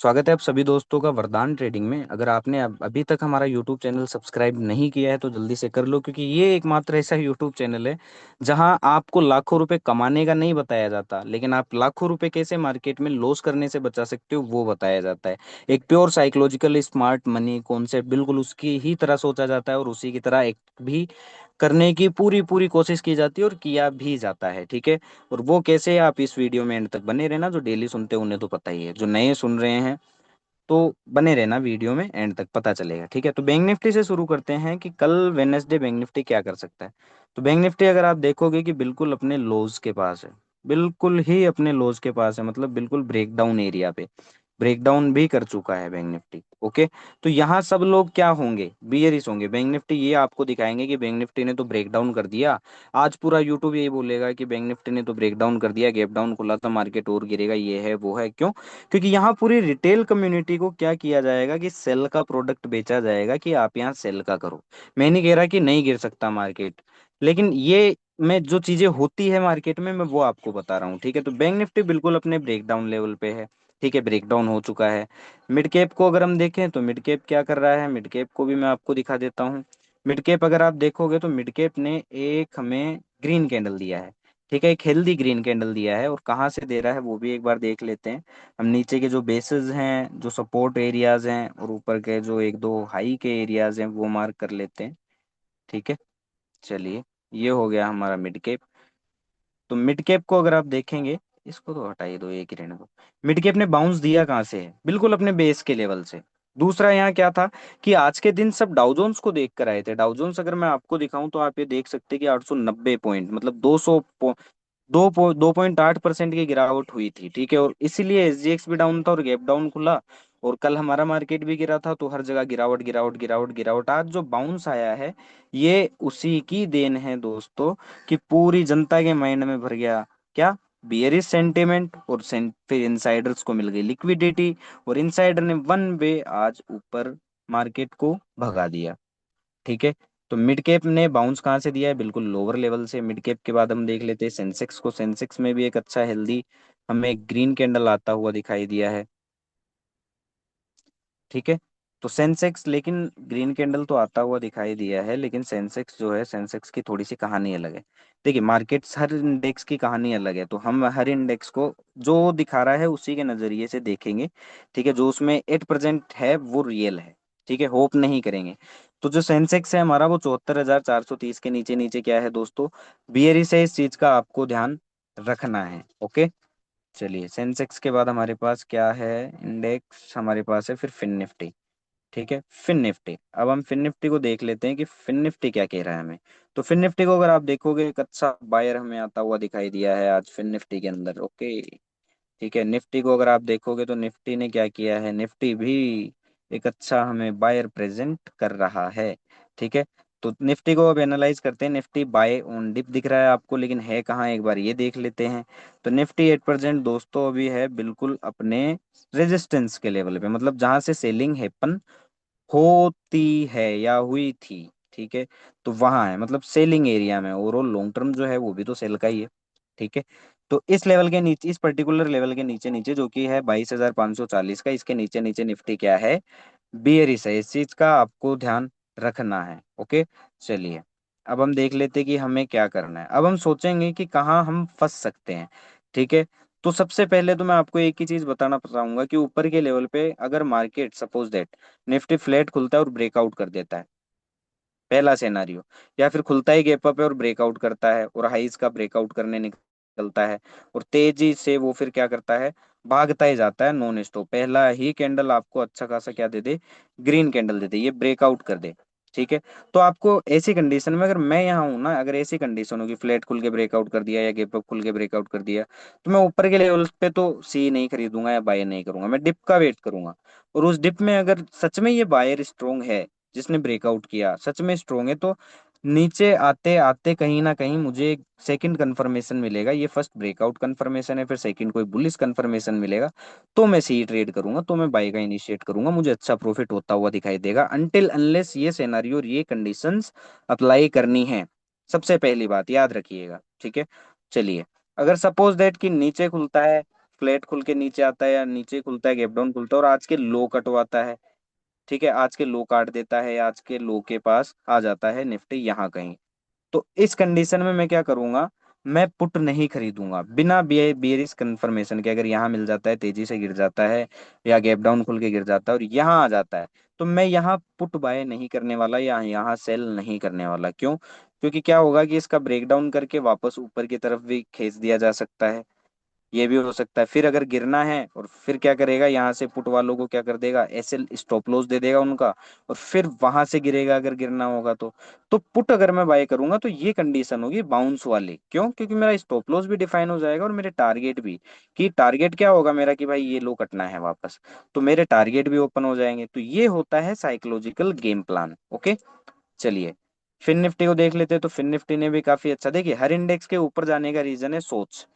स्वागत है आप सभी दोस्तों का वरदान ट्रेडिंग में। अगर आपने अभी तक हमारा यूट्यूब चैनल सब्सक्राइब नहीं किया है तो जल्दी से कर लो, क्योंकि ये एकमात्र ऐसा यूट्यूब चैनल है जहां आपको लाखों रुपए कमाने का नहीं बताया जाता, लेकिन आप लाखों रुपए कैसे मार्केट में लॉस करने से बचा सकते हो वो बताया जाता है। एक pure psychological smart money concept बिल्कुल उसकी ही तरह सोचा जाता है और उसी की तरह एक भी करने की पूरी पूरी कोशिश की जाती है और किया भी जाता है। ठीक है। और वो कैसे, आप इस वीडियो में एंड तक बने रहना। जो डेली सुनते हैं उन्हें तो पता ही है, जो नए सुन रहे हैं तो बने रहना वीडियो में, एंड तक पता चलेगा। ठीक है। तो बैंक निफ्टी से शुरू करते हैं कि कल वेनेसडे बैंक निफ्टी क्या कर सकता है। तो बैंक निफ्टी अगर आप देखोगे कि बिल्कुल अपने लोज के पास है, बिल्कुल ही अपने लोज के पास है, मतलब बिल्कुल ब्रेकडाउन एरिया पे ब्रेकडाउन भी कर चुका है बैंक निफ्टी। ओके। तो यहाँ सब लोग क्या होंगे, बियरिश होंगे। बैंक निफ्टी ये आपको दिखाएंगे कि बैंक निफ्टी ने तो ब्रेकडाउन कर दिया। आज पूरा यूट्यूब यही बोलेगा कि बैंक निफ्टी ने तो ब्रेकडाउन कर दिया, गैप डाउन खुला था, मार्केट और गिरेगा, ये है वो है। क्यों? क्योंकि यहाँ पूरी रिटेल कम्युनिटी को क्या किया जाएगा कि सेल का प्रोडक्ट बेचा जाएगा कि आप यहाँ सेल का करो। मैं नहीं कह रहा कि नहीं गिर सकता मार्केट, लेकिन ये मैं जो चीजें होती है मार्केट में मैं वो आपको बता रहा हूँ। ठीक है। तो बैंक निफ्टी बिल्कुल अपने ब्रेकडाउन लेवल पे है। ठीक है, ब्रेकडाउन हो चुका है। मिड कैप को अगर हम देखें तो मिड कैप क्या कर रहा है, मिड कैप को भी मैं आपको दिखा देता हूँ। मिड कैप अगर आप देखोगे तो मिड कैप ने एक हमें ग्रीन कैंडल दिया है। ठीक है, एक हेल्दी ग्रीन कैंडल दिया है, और कहाँ से दे रहा है वो भी एक बार देख लेते हैं। हम नीचे के जो बेसेस हैं, जो सपोर्ट एरियाज हैं, और ऊपर के जो एक दो हाई के एरियाज हैं वो मार्क कर लेते हैं। ठीक है। चलिए, ये हो गया हमारा मिड कैप। तो मिड कैप को अगर आप देखेंगे, इसको तो हटाइए दो, एक ही रहने दो। मिड कैप ने बाउंस दिया कहाँ से है, बिल्कुल अपने बेस के लेवल से। दूसरा यहाँ क्या था कि आज के दिन सब डाउ जोन्स को देख कर आए थे। डाउ जोन्स अगर मैं आपको दिखाऊं तो आप ये देख सकते हैं कि 890 पॉइंट, मतलब 2.8% की गिरावट हुई थी। ठीक है। और इसीलिए एसजीएक्स भी डाउन था और गैप डाउन खुला। और कल हमारा मार्केट भी गिरा था, तो हर जगह गिरावट गिरावट गिरावट गिरावट। आज जो बाउंस आया है ये उसी की देन है दोस्तों, कि पूरी जनता के माइंड में भर गया क्या, बियरिश सेंटिमेंट, और फिर इनसाइडर्स को मिल गई लिक्विडिटी, और इनसाइडर ने वन वे आज ऊपर मार्केट को भगा दिया। ठीक है। तो मिड कैप ने बाउंस कहाँ से दिया है, बिल्कुल लोअर लेवल से। मिड कैप के बाद हम देख लेते हैं सेंसेक्स को। सेंसेक्स में भी एक अच्छा हेल्दी हमें ग्रीन कैंडल आता हुआ दिखाई दिया है। ठीक है। तो सेंसेक्स, लेकिन ग्रीन कैंडल तो आता हुआ दिखाई दिया है, लेकिन सेंसेक्स जो है, सेंसेक्स की थोड़ी सी कहानी अलग है। देखिए, मार्केट्स हर इंडेक्स की कहानी अलग है, तो हम हर इंडेक्स को जो दिखा रहा है उसी के नजरिए से देखेंगे। ठीक है। जो उसमें 8% है वो रियल है। ठीक है, होप नहीं करेंगे। तो जो सेंसेक्स है हमारा, वो 74,430 के नीचे नीचे क्या है दोस्तों, बियरिश है। इस चीज का आपको ध्यान रखना है। ओके। चलिए, सेंसेक्स के बाद हमारे पास क्या है, इंडेक्स हमारे पास है फिर फिन निफ्टी। ठीक है, फिन निफ्टी। अब हम फिन निफ्टी को देख लेते हैं कि फिन निफ्टी क्या कह रहा है हमें। तो फिन निफ्टी को अगर आप देखोगे, एक अच्छा बायर हमें आता हुआ दिखाई दिया है आज फिन निफ्टी के अंदर। ओके। ठीक है। निफ्टी को अगर आप देखोगे तो निफ्टी ने क्या किया है, निफ्टी भी एक अच्छा हमें बायर प्रेजेंट कर रहा है। ठीक है। तो निफ्टी को अब एनालाइज करते हैं। निफ्टी बाय ऑन डिप दिख रहा है आपको, लेकिन है कहाँ एक बार ये देख लेते हैं। तो निफ्टी 8% दोस्तों अभी है बिल्कुल अपने रेजिस्टेंस के लेवल पे, मतलब जहां से सेलिंग हैपन होती है या हुई थी। ठीक है। तो वहां है, मतलब सेलिंग एरिया में। ओवरऑल लॉन्ग टर्म जो है वो भी तो सेल का ही है। ठीक है। तो इस लेवल के नीचे, इस पर्टिकुलर लेवल के नीचे नीचे जो कि है 22,540 का, इसके नीचे नीचे निफ्टी क्या है, बियरिश है। इस चीज का आपको ध्यान रखना है। ओके। चलिए, अब हम देख लेते हैं कि हमें क्या करना है। अब हम सोचेंगे कि कहाँ हम फंस सकते हैं। ठीक है। तो सबसे पहले तो मैं आपको एक ही चीज बताना चाहूंगा कि ऊपर के लेवल पे अगर market suppose that Nifty flat खुलता है और ब्रेकआउट कर देता है, पहला सिनेरियो। या फिर खुलता ही गैप अप है और ब्रेकआउट करता है और हाईज का ब्रेकआउट करने निकलता है, और तेजी से वो फिर क्या करता है, भागता ही जाता है नॉन स्टॉप। पहला ही कैंडल आपको अच्छा खासा क्या दे दे, ग्रीन कैंडल दे दे, ये ब्रेकआउट कर दे। ठीक है। तो आपको ऐसी कंडीशन में, अगर मैं यहाँ हूं ना, अगर ऐसी कंडीशन होगी फ्लैट खुल के ब्रेकआउट कर दिया या गैप अप खुल के ब्रेकआउट कर दिया, तो मैं ऊपर के लेवल पे तो सी नहीं खरीदूंगा या बाय नहीं करूंगा, मैं डिप का वेट करूंगा। और उस डिप में अगर सच में ये बायर स्ट्रोंग है, जिसने ब्रेकआउट किया सच में स्ट्रोंग है, तो नीचे आते आते कहीं ना कहीं मुझे एक सेकंड कंफर्मेशन मिलेगा। ये फर्स्ट ब्रेकआउट कंफर्मेशन है, फिर सेकंड कोई बुलिश कंफर्मेशन मिलेगा, तो मैं सी ट्रेड करूंगा, तो मैं बाय का इनिशिएट करूंगा, मुझे अच्छा प्रॉफिट होता हुआ दिखाई देगा। अनटिल अनलेस ये सिनेरियो और ये कंडीशंस अप्लाई करनी है, सबसे पहली बात याद रखिएगा। ठीक है। चलिए, अगर सपोज दैट कि नीचे खुलता है फ्लैट खुल के नीचे आता है या नीचे खुलता है, गैप डाउन खुलता है और आज के लो कटवाता है, ठीक है, आज के लो काट देता है, आज के लो के पास आ जाता है निफ्टी यहाँ कहीं, तो इस कंडीशन में मैं क्या करूंगा, मैं पुट नहीं खरीदूंगा बिना बेयरिश कंफर्मेशन के। अगर यहाँ मिल जाता है, तेजी से गिर जाता है या गैप डाउन खुल के गिर जाता है और यहाँ आ जाता है, तो मैं यहाँ पुट बाय नहीं करने वाला या यहाँ सेल नहीं करने वाला। क्यों? क्योंकि क्या होगा कि इसका ब्रेकडाउन करके वापस ऊपर की तरफ भी खींच दिया जा सकता है, ये भी हो सकता है। फिर अगर गिरना है और फिर क्या करेगा, यहाँ से पुट वालों को क्या कर देगा, एसएल स्टॉप लॉस दे देगा उनका, और फिर वहां से गिरेगा अगर गिरना होगा तो पुट अगर मैं बाय करूंगा तो ये कंडीशन होगी बाउंस वाली। क्यों? क्योंकि मेरा स्टॉप लॉस भी डिफाइन हो जाएगा और मेरे टारगेट भी, कि टारगेट क्या होगा मेरा, कि भाई ये लो कटना है वापस, तो मेरे टारगेट भी ओपन हो जाएंगे। तो ये होता है साइकोलॉजिकल गेम प्लान। ओके, चलिए फिन निफ्टी को देख लेते हैं। तो फिन निफ्टी ने भी काफी अच्छा, देखिए हर इंडेक्स के ऊपर जाने का रीजन है सोच,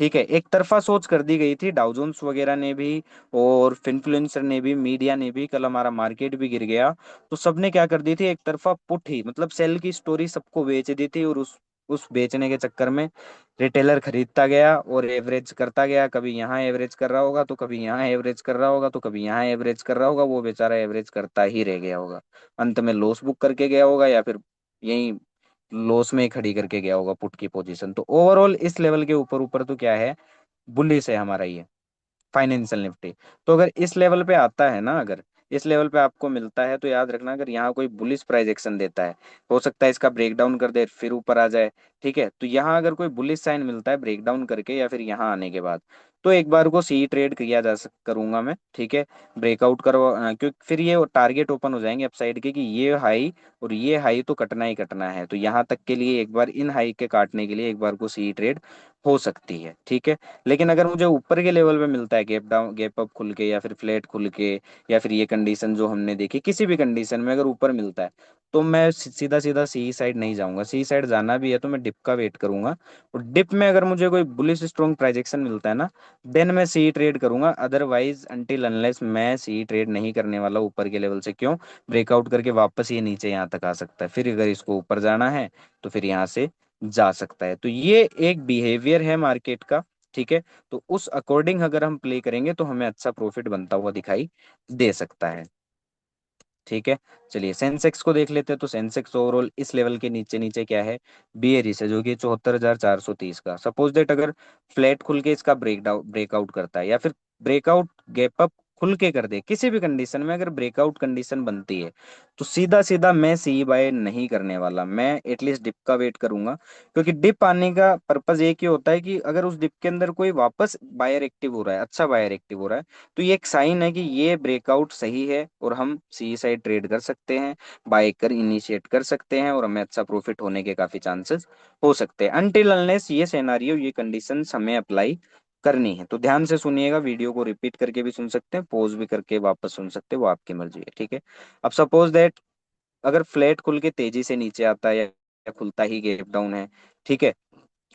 ठीक है, एक तरफा सोच कर दी गई थी डाउजोन्स वगैरह ने भी और फिनफ्लुएंसर ने भी, मीडिया ने भी, कल हमारा मार्केट भी गिर गया, तो सबने क्या कर दी थी, एक तरफा पुट ही, मतलब सेल की स्टोरी सबको बेच दी थी, और उस बेचने के चक्कर में रिटेलर खरीदता गया और एवरेज करता गया, कभी यहाँ एवरेज कर रहा होगा तो कभी यहाँ एवरेज कर रहा होगा तो कभी यहाँ एवरेज कर रहा होगा, वो बेचारा एवरेज करता ही रह गया होगा, अंत में लॉस बुक करके गया होगा या फिर यही लॉस में ही खड़ी करके गया होगा पुट की पोजीशन। तो ओवरऑल इस लेवल के ऊपर ऊपर तो क्या है, बुलिश है हमारा ये फाइनेंशियल निफ्टी। तो अगर इस लेवल पे आता है ना, अगर इस लेवल पे आपको मिलता है तो याद रखना, अगर यहाँ कोई बुलिश प्राइस एक्शन देता है, हो सकता है इसका ब्रेकडाउन कर दे फिर ऊपर आ जाए, ठीक है, तो यहाँ अगर कोई बुलिश साइन मिलता है ब्रेकडाउन करके या फिर यहाँ आने के बाद, तो एक बार को सी ट्रेड किया जा सक करूंगा मैं, ठीक है, ब्रेकआउट करो, क्योंकि फिर ये टारगेट ओपन हो जाएंगे अपसाइड के, कि ये हाई और ये हाई तो कटना ही कटना है, तो यहाँ तक के लिए एक बार इन हाई के काटने के लिए एक बार को सी ट्रेड हो सकती है, ठीक है। लेकिन अगर मुझे ऊपर के लेवल पे मिलता है, गैप डाउन, गैप अप खुल के या फिर फ्लैट खुल के, या फिर ये कंडीशन जो हमने देखी, किसी भी कंडीशन में अगर ऊपर मिलता है, तो मैं सीधा सीधा सी साइड नहीं जाऊंगा, सी साइड जाना भी है तो मैं डिप का वेट करूंगा, और डिप में अगर मुझे कोई बुलिश स्ट्रॉन्ग प्राइजेक्शन मिलता है ना, देन मैं सी ट्रेड करूंगा, अदरवाइज अनटिल अनलेस मैं सी ट्रेड नहीं करने वाला ऊपर के लेवल से। क्यों? ब्रेकआउट करके वापस ये नीचे यहाँ तक आ सकता है, फिर अगर इसको ऊपर जाना है तो फिर यहाँ से जा सकता है। तो ये एक बिहेवियर है मार्केट का, ठीक है, तो उस अकॉर्डिंग अगर हम प्ले करेंगे तो हमें अच्छा प्रॉफिट बनता हुआ दिखाई दे सकता है, ठीक है। चलिए सेंसेक्स को देख लेते हैं। तो सेंसेक्स ओवरऑल इस लेवल के नीचे नीचे क्या है, बियरिश है, जो कि 74,430 का। सपोज दैट अगर फ्लैट खुल के इसका ब्रेकआउट करता है या फिर ब्रेकआउट गैप अप खुल के कर दे, किसी भी कंडीशन में अगर ब्रेकआउट कंडीशन बनती है, तो सीधा सीधा मैं सी बाय नहीं करने वाला, मैं एटलीस्ट डिप का वेट करूंगा। क्योंकि डिप आने का पर्पज एक ही होता है कि अगर उस डिप के अंदर कोई वापस बायर एक्टिव हो रहा है, अच्छा बायर एक्टिव हो रहा है, तो ये एक साइन है कि ये ब्रेकआउट सही है और हम सी साइड ट्रेड कर सकते हैं, बाय कर इनिशिएट कर सकते हैं और हमें अच्छा प्रॉफिट होने के काफी चांसेस हो सकते हैं, अनटिल अनलेस ये सिनेरियो, ये कंडीशंस हमें अप्लाई करनी है। तो ध्यान से सुनिएगा, वीडियो को रिपीट करके भी सुन सकते हैं, पॉज भी करके वापस सुन सकते हैं, वो आपकी मर्जी है, ठीक है। अब सपोज दैट अगर फ्लैट खुल के तेजी से नीचे आता है या खुलता ही गैप डाउन है, ठीक है,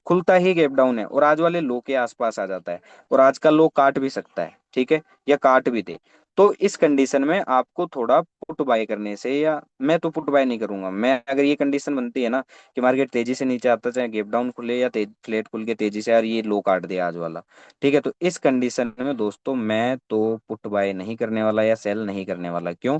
खुलता ही गैप डाउन है और आज वाले लो के आसपास आ जाता है, और आज का लो काट भी सकता है, ठीक है, या काट भी दे, तो इस कंडीशन में आपको थोड़ा पुट बाय करने से, या मैं तो पुट बाय नहीं करूंगा, मैं अगर ये कंडीशन बनती है ना कि मार्केट तेजी से नीचे आता है, चाहे गैप डाउन खुले या फ्लैट खुल के तेजी से, यार ये लो काट दे आज वाला, ठीक है, तो इस कंडीशन में दोस्तों मैं तो पुट बाय नहीं करने वाला या सेल नहीं करने वाला। क्यों?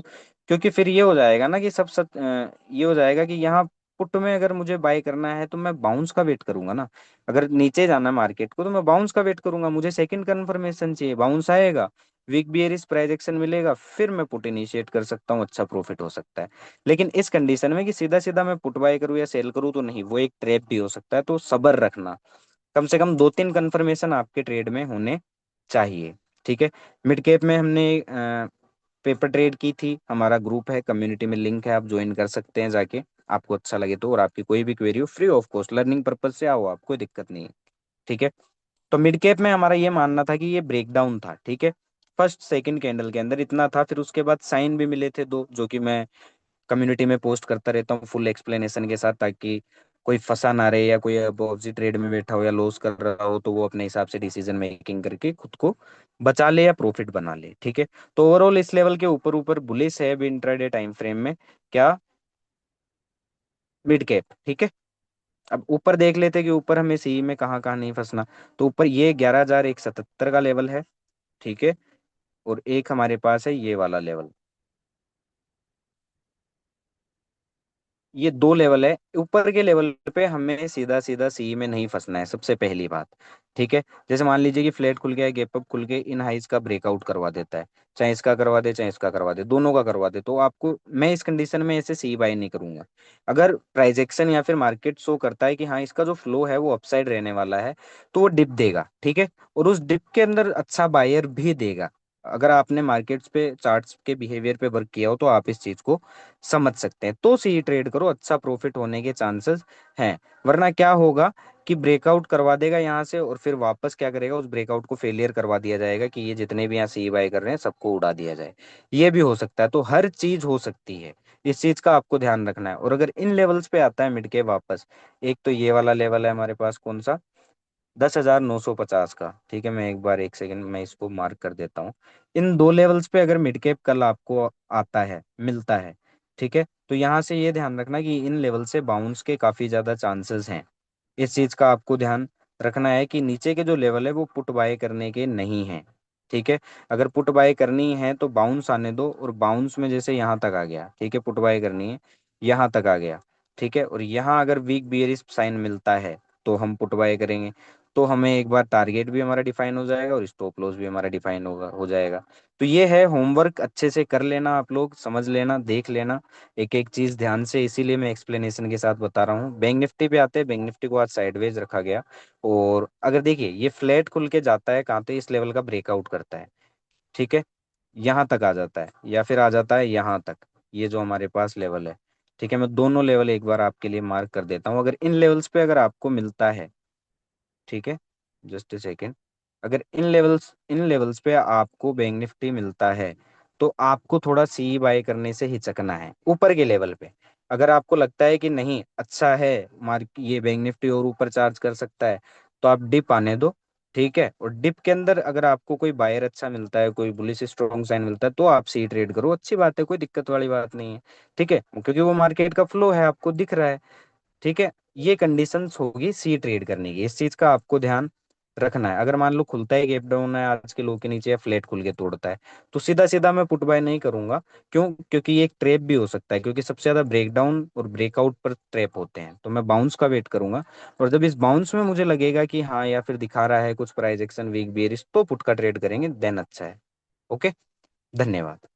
क्योंकि फिर ये हो जाएगा ना कि ये हो जाएगा कि यहाँ पुट में अगर मुझे बाय करना है तो मैं बाउंस का वेट करूंगा ना, अगर नीचे जाना है मार्केट को तो मैं बाउंस का वेट करूंगा, मुझे सेकंड कंफर्मेशन चाहिए, बाउंस आएगा, वीक बियरिश प्राइस एक्शन मिलेगा, फिर मैं पुट इनिशिएट कर सकता हूँ, अच्छा प्रॉफिट हो सकता है। लेकिन इस कंडीशन में कि सीधा सीधा मैं पुट बाय करूँ या सेल करूँ तो नहीं, वो एक ट्रैप भी हो सकता है, तो सब्र रखना, कम से कम 2-3 कंफर्मेशन आपके ट्रेड में होने चाहिए, ठीक है। मिड कैप में हमने पेपर ट्रेड की थी, हमारा ग्रुप है, कम्युनिटी में लिंक है, आप ज्वाइन कर सकते हैं जाके, आपको अच्छा लगे तो, और आपकी कोई भी क्वेरी हो free of cost learning purpose से आओ, आप कोई दिक्कत नहीं है, ठीक है। तो मिड कैप में हमारा ये मानना था कि ये ब्रेकडाउन था, ठीक है, फर्स्ट सेकंड कैंडल के अंदर इतना था, फिर उसके बाद साइन भी मिले थे दो, जो कि मैं कम्युनिटी में पोस्ट करता रहता हूँ फुल एक्सप्लेनेशन के साथ, ताकि कोई फंसा ना रहे या कोई अपोजिट ट्रेड में बैठा हो या लॉस कर रहा हो तो वो अपने हिसाब से डिसीजन मेकिंग करके खुद को बचा ले या प्रॉफिट बना ले, ठीक है। तो ओवरऑल इस लेवल के ऊपर ऊपर बुलिश है अभी इंट्राडे टाइम फ्रेम में, क्या, मिड कैप, ठीक है। अब ऊपर देख लेते हैं कि ऊपर हमें सी में कहाँ कहाँ नहीं फंसना। तो ऊपर ये 11,177 का लेवल है, ठीक है। और एक हमारे पास है ये वाला लेवल। ये दो लेवल है, ऊपर के लेवल पे हमें सीधा सीधा सी में नहीं फंसना है, सबसे पहली बात। ठीक है। जैसे मान लीजिए कि फ्लैट खुल गया है, गैप अप खुल के इन हाइज का ब्रेकआउट करवा देता है, चाहे इसका करवा दे चाहे इसका करवा दे, दोनों का करवा दे, तो आपको, मैं इस कंडीशन में ऐसे सी बाय नहीं करूंगा। अगर प्राइजेक्शन या फिर मार्केट शो करता है कि हाँ इसका जो फ्लो है वो अपसाइड रहने वाला है, तो वो डिप देगा, ठीक है। और उस डिप के अंदर अच्छा बायर भी देगा। अगर आपने मार्केट्स पे चार्ट्स के बिहेवियर पे वर्क किया हो तो आप इस चीज को समझ सकते हैं। तो सी ट्रेड करो, अच्छा प्रॉफिट होने के चांसेस हैं। वरना क्या होगा कि ब्रेकआउट करवा देगा यहाँ से और फिर वापस क्या करेगा, उस ब्रेकआउट को फेलियर करवा दिया जाएगा कि ये जितने भी यहाँ सी बाय कर रहे हैं सबको उड़ा दिया जाए। ये भी हो सकता है, तो हर चीज हो सकती है। इस चीज का आपको ध्यान रखना है। और अगर इन लेवल्स पे आता है मिड के वापस, एक तो ये वाला लेवल है हमारे पास कौन सा, 10,950 का, ठीक है। मैं एक बार, एक सेकंड मैं इसको मार्क कर देता हूँ। इन दो लेवल्स पे अगर मिड कैप कल आपको आता है, मिलता है, ठीक है, तो यहाँ से ये ध्यान रखना कि इन लेवल से बाउंस के काफी ज्यादा चांसेस हैं। इस चीज का आपको ध्यान रखना है कि नीचे के जो लेवल है वो पुट बाय करने के नहीं है, ठीक है। अगर पुट बाय करनी है तो बाउंस आने दो, और बाउंस में जैसे यहाँ तक आ गया, ठीक है, पुट बाय करनी है, यहाँ तक आ गया, ठीक है, और यहाँ अगर वीक बियरिश साइन मिलता है तो हम पुट बाय करेंगे। तो हमें एक बार टारगेट भी हमारा डिफाइन हो जाएगा और स्टॉप लॉस भी हमारा डिफाइन होगा, हो जाएगा। तो ये है, होमवर्क अच्छे से कर लेना, आप लोग समझ लेना, देख लेना एक एक चीज ध्यान से, इसीलिए मैं एक्सप्लेनेशन के साथ बता रहा हूँ। बैंक निफ्टी पे आते हैं, बैंक निफ्टी को आज साइडवेज रखा गया। और अगर देखिए ये फ्लैट खुल के जाता है कहाँ पे, इस लेवल का ब्रेकआउट करता है, ठीक है, यहाँ तक आ जाता है या फिर आ जाता है यहाँ तक, ये जो हमारे पास लेवल है, ठीक है। मैं दोनों लेवल एक बार आपके लिए मार्क कर देता हूँ। अगर इन लेवल्स पे अगर आपको मिलता है, ठीक है, जस्ट ए सेकेंड, अगर इन लेवल्स पे आपको बैंक निफ्टी मिलता है तो आपको थोड़ा सी बाय करने से हिचकना है ऊपर के लेवल पे। अगर आपको लगता है कि नहीं अच्छा है, मार्क ये बैंक निफ्टी और ऊपर चार्ज कर सकता है, तो आप डिप आने दो, ठीक है। और डिप के अंदर अगर आपको कोई बायर अच्छा मिलता है, कोई बुलिश स्ट्रॉन्ग साइन मिलता है, तो आप सी ट्रेड करो, अच्छी बात है, कोई दिक्कत वाली बात नहीं है, ठीक है, क्योंकि वो मार्केट का फ्लो है, आपको दिख रहा है, ठीक है। ये कंडीशंस होगी सी ट्रेड करने की, इस चीज का आपको ध्यान रखना है। अगर मान लो खुलता है गैप डाउन है आज के लो के नीचे, या फ्लैट खुल के तोड़ता है, तो सीधा सीधा मैं पुट बाय नहीं करूंगा। क्यों? क्योंकि ये एक ट्रैप भी हो सकता है, क्योंकि सबसे ज्यादा ब्रेकडाउन और ब्रेकआउट पर ट्रैप होते हैं, तो मैं बाउंस का वेट करूंगा। और जब इस बाउंस में मुझे लगेगा कि हाँ या फिर दिखा रहा है कुछ प्राइस एक्शन वीक बेयरिश, तो पुट का ट्रेड करेंगे, देन अच्छा है। ओके, धन्यवाद।